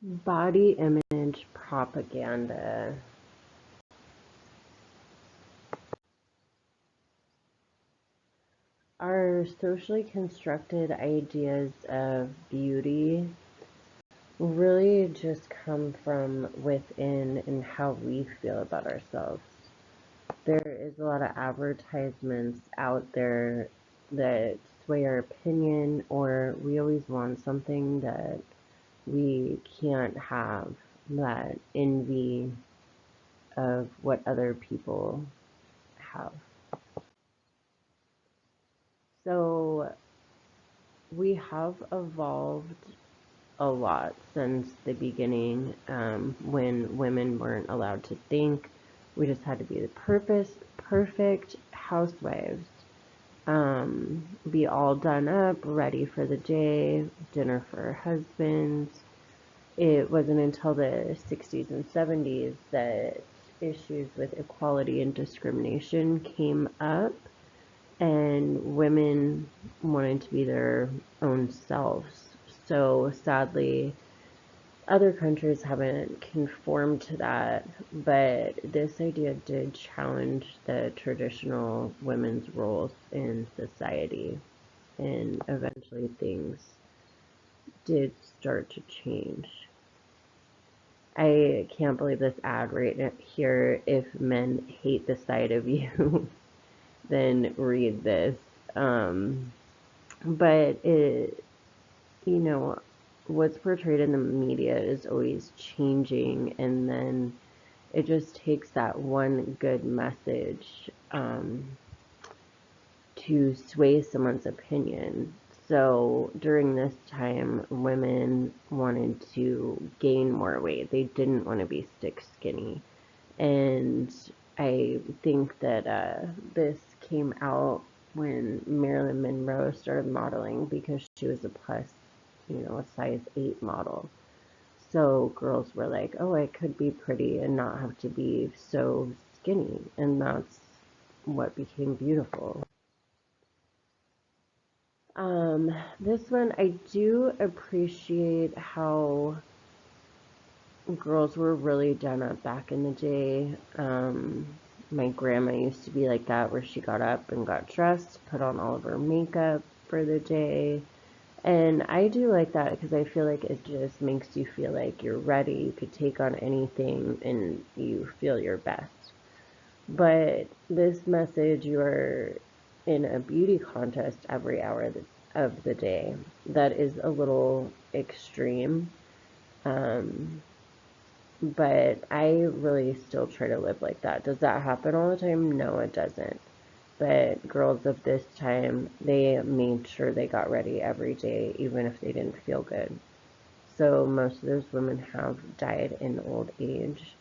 Body image propaganda. Our socially constructed ideas of beauty really just come from within and how we feel about ourselves. There is a lot of advertisements out there that sway our opinion, or we always want something that we can't have, that envy of what other people have. So we have evolved a lot since the beginning, when women weren't allowed to think. We just had to be the perfect housewives. Be all done up, ready for the day, dinner for our husbands. It wasn't until the 60s and 70s that issues with equality and discrimination came up, and women wanted to be their own selves. So sadly, other countries haven't conformed to that, but this idea did challenge the traditional women's roles in society, and eventually things did start to change. I can't believe this ad right here. If men hate the sight of you, then read this. But it, you know, what's portrayed in the media is always changing, and then it just takes that one good message to sway someone's opinion. So during this time, women wanted to gain more weight. They didn't want to be stick skinny. And I think that this came out when Marilyn Monroe started modeling, because she was a plus, a size 8 model. So girls were like, oh, I could be pretty and not have to be so skinny. And that's what became beautiful. This one, I do appreciate how girls were really done up back in the day. My grandma used to be like that, where she got up and got dressed, put on all of her makeup for the day. And I do like that because I feel like it just makes you feel like you're ready. You could take on anything and you feel your best. But this message, you're in a beauty contest every hour of the day, that is a little extreme. Um, but I really still try to live like that. Does that happen all the time? No, it doesn't. But girls of this time, they made sure they got ready every day, even if they didn't feel good. So most of those women have died in old age.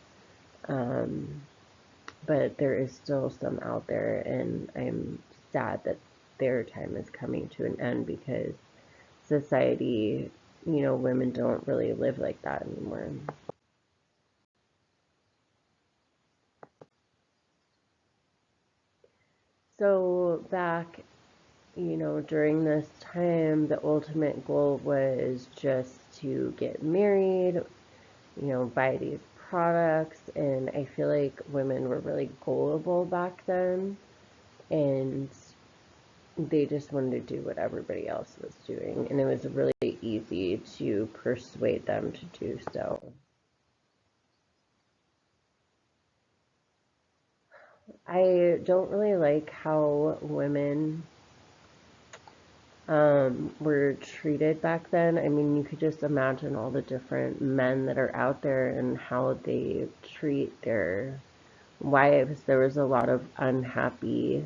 Um, but there is still some out there, and I'm sad that their time is coming to an end, because society, women don't really live like that anymore. So back, during this time, the ultimate goal was just to get married, buy these products, and I feel like women were really gullible back then, and they just wanted to do what everybody else was doing, and it was really easy to persuade them to do so. I don't really like how women were treated back then. I mean, you could just imagine all the different men that are out there and how they treat their wives. There was a lot of unhappy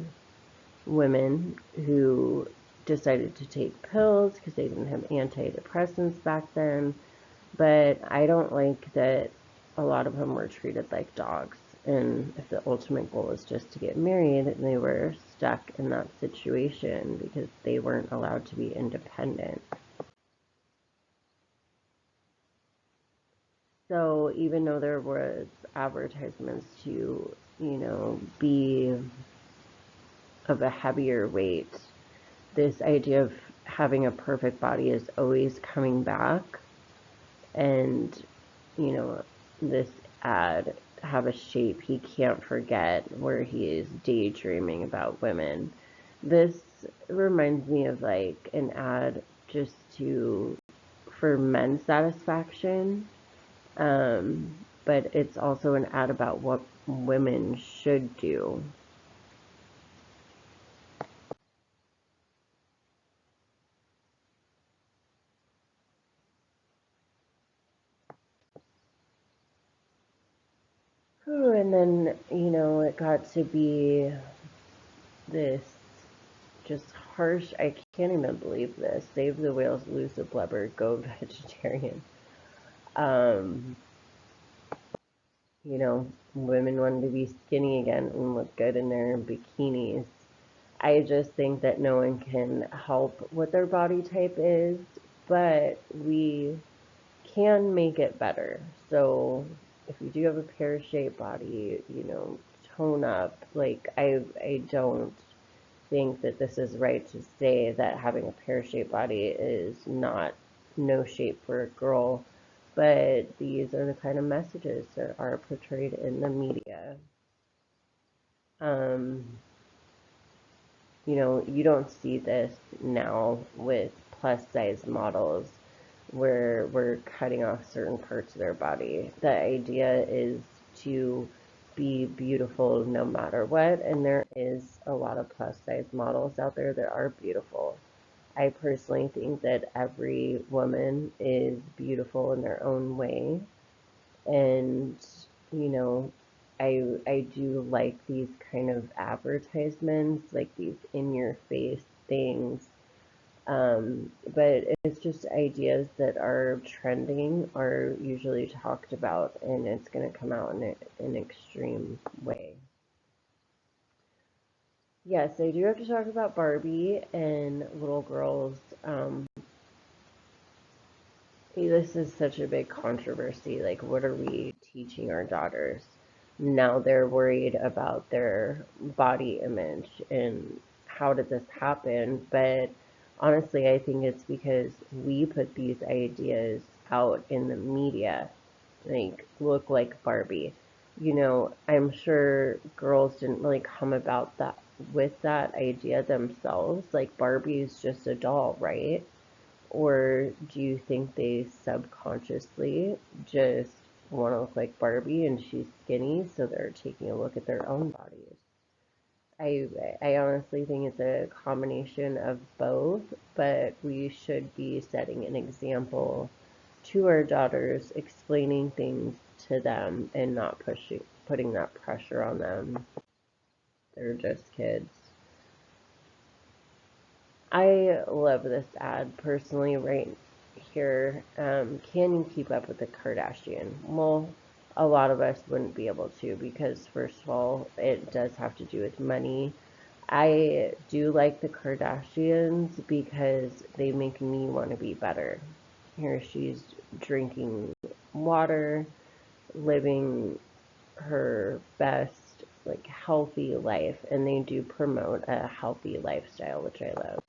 women who decided to take pills because they didn't have antidepressants back then. But I don't like that a lot of them were treated like dogs. And if the ultimate goal is just to get married, they were stuck in that situation because they weren't allowed to be independent. So even though there was advertisements to, be of a heavier weight, this idea of having a perfect body is always coming back. And, you know, this ad have a shape he can't forget where he is daydreaming about women. This reminds me of like an ad just to for men's satisfaction. But it's also an ad about what women should do. Ooh, and then, it got to be this just harsh, I can't even believe this. Save the whales, lose the blubber, go vegetarian. Um, Women wanted to be skinny again and look good in their bikinis. I just think that no one can help what their body type is, but we can make it better. So if you do have a pear-shaped body, tone up. Like I don't think that this is right to say that having a pear-shaped body is not no shape for a girl, but these are the kind of messages that are portrayed in the media. Um, you don't see this now with plus size models where we're cutting off certain parts of their body. The idea is to be beautiful no matter what, and there is a lot of plus size models out there that are beautiful. I personally think that every woman is beautiful in their own way, and you know, I do like these kind of advertisements, like these in your face things. But it's just ideas that are trending are usually talked about, and it's going to come out in an extreme way. Yes, I do have to talk about Barbie and little girls. This is such a big controversy. Like, what are we teaching our daughters? Now they're worried about their body image and how did this happen? But honestly, I think it's because we put these ideas out in the media, like, look like Barbie. I'm sure girls didn't really come about that with that idea themselves. Like, Barbie's just a doll, right? Or do you think they subconsciously just want to look like Barbie and she's skinny, so they're taking a look at their own bodies? I I honestly think it's a combination of both, but we should be setting an example to our daughters, explaining things to them and not putting that pressure on them. They're just kids. I love this ad personally right here. Can you keep up with the Kardashian? Well, a lot of us wouldn't be able to because, first of all, it does have to do with money. I do like the Kardashians because they make me want to be better. Here she's drinking water, living her best, like, healthy life, and they do promote a healthy lifestyle, which I love.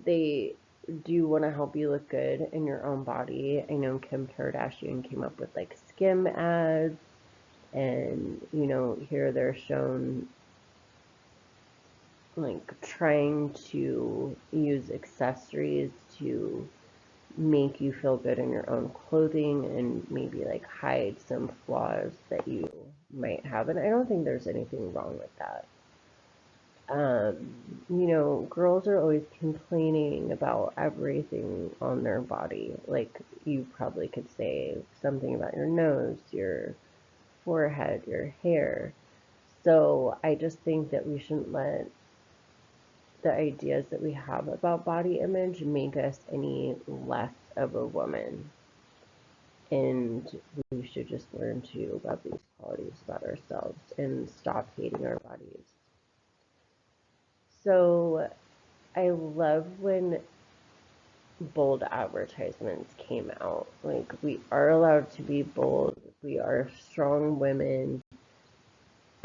They do want to help you look good in your own body. I know Kim Kardashian came up with like skim ads, and here they're shown like trying to use accessories to make you feel good in your own clothing and maybe like hide some flaws that you might have. And I don't think there's anything wrong with that. Girls are always complaining about everything on their body. Like, you probably could say something about your nose, your forehead, your hair. So I just think that we shouldn't let the ideas that we have about body image make us any less of a woman. And we should just learn to love these qualities about ourselves and stop hating our bodies. So I love when bold advertisements came out. Like, we are allowed to be bold. We are strong women.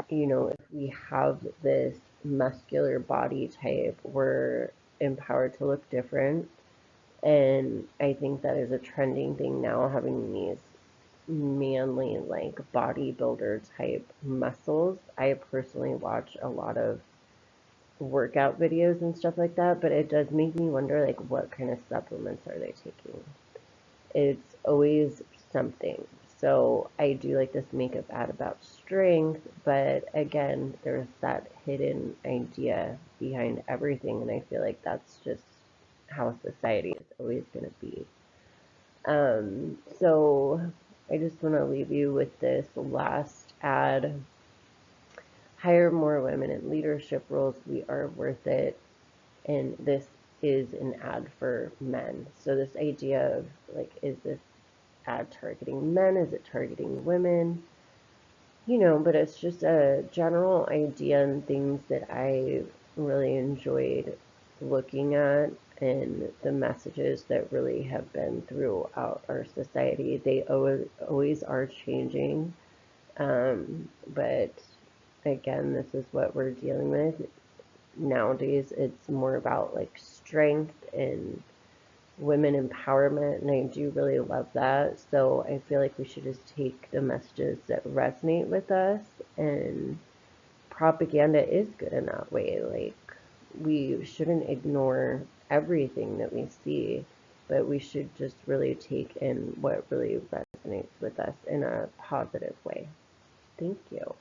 If we have this muscular body type, we're empowered to look different. And I think that is a trending thing now, having these manly, like bodybuilder type muscles. I personally watch a lot of workout videos and stuff like that, but it does make me wonder, like, what kind of supplements are they taking? It's always something. So I do like this makeup ad about strength, but again, there's that hidden idea behind everything, and I feel like that's just how society is always going to be. So I just want to leave you with this last ad. Hire more women in leadership roles. We are worth it. And this is an ad for men. So this idea of, like, is this ad targeting men? Is it targeting women? But it's just a general idea and things that I really enjoyed looking at, and the messages that really have been throughout our society. They always are changing. But again, this is what we're dealing with. Nowadays, it's more about like strength and women empowerment, and I do really love that. So I feel like we should just take the messages that resonate with us, and propaganda is good in that way. Like, we shouldn't ignore everything that we see, but we should just really take in what really resonates with us in a positive way. Thank you.